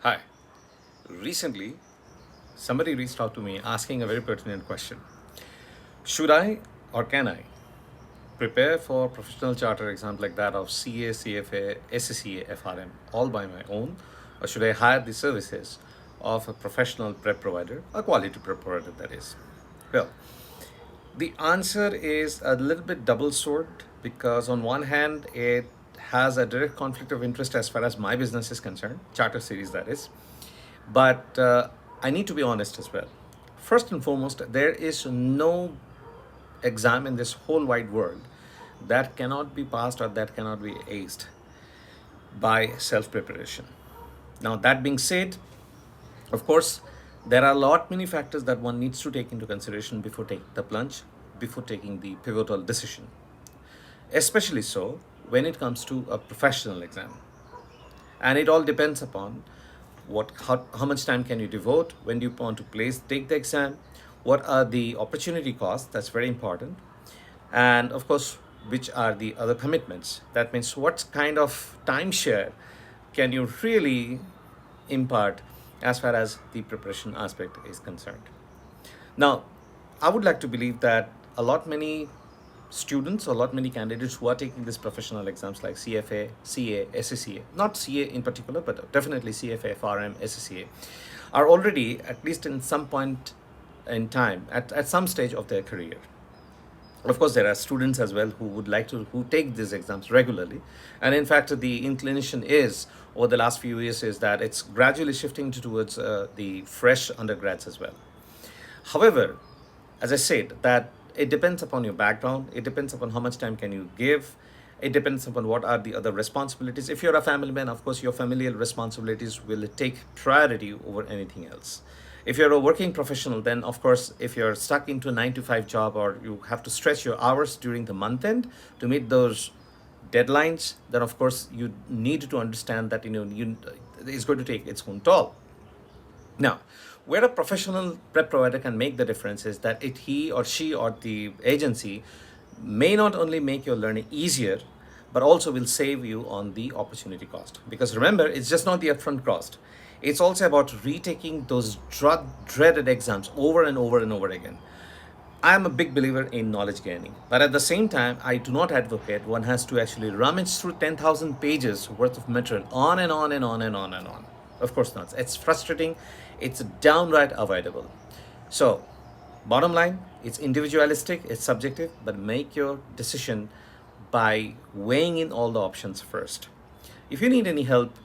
Hi. Recently, somebody reached out to me asking a very pertinent question. Should I or can I prepare for professional charter exams like that of CA, CFA, SCCA, FRM all by my own, or should I hire the services of a professional prep provider, a quality prep provider that is? Well, the answer is a little bit double sword because on one hand it has a direct conflict of interest as far as my business is concerned, charter series that is. But I need to be honest as well. First and foremost, there is no exam in this whole wide world that cannot be passed or that cannot be aced by self preparation. Now, that being said, of course, there are a lot many factors that one needs to take into consideration before taking the plunge, before taking the pivotal decision. Especially so when it comes to a professional exam. And it all depends upon how much time can you devote, when do you want to take the exam, what are the opportunity costs, that's very important, and of course which are the other commitments. That means what kind of timeshare can you really impart as far as the preparation aspect is concerned. Now, I would like to believe that a lot many students, a lot many candidates who are taking these professional exams like CFA, CA, SCCA, not CA in particular, but definitely CFA, FRM, SCCA, are already, at least in some point in time, at some stage of their career. Of course, there are students as well who would like to who take these exams regularly, and in fact the inclination is over the last few years is that it's gradually shifting towards the fresh undergrads as well. However, as I said, that it depends upon your background, it depends upon how much time can you give, it depends upon what are the other responsibilities. If you're a family man, of course, your familial responsibilities will take priority over anything else. If you're a working professional, then of course, if you're stuck into a 9 to 5 job or you have to stretch your hours during the month end to meet those deadlines, then of course you need to understand that it's going to take its own toll. Now, where a professional prep provider can make the difference is that he or she or the agency may not only make your learning easier, but also will save you on the opportunity cost. Because remember, it's just not the upfront cost. It's also about retaking those dreaded exams over and over and over again. I am a big believer in knowledge gaining, but at the same time, I do not advocate one has to actually rummage through 10,000 pages worth of material on and on and on and on and on. Of course not. It's frustrating, it's downright avoidable. So, bottom line, it's individualistic, it's subjective, but make your decision by weighing in all the options first. If you need any help,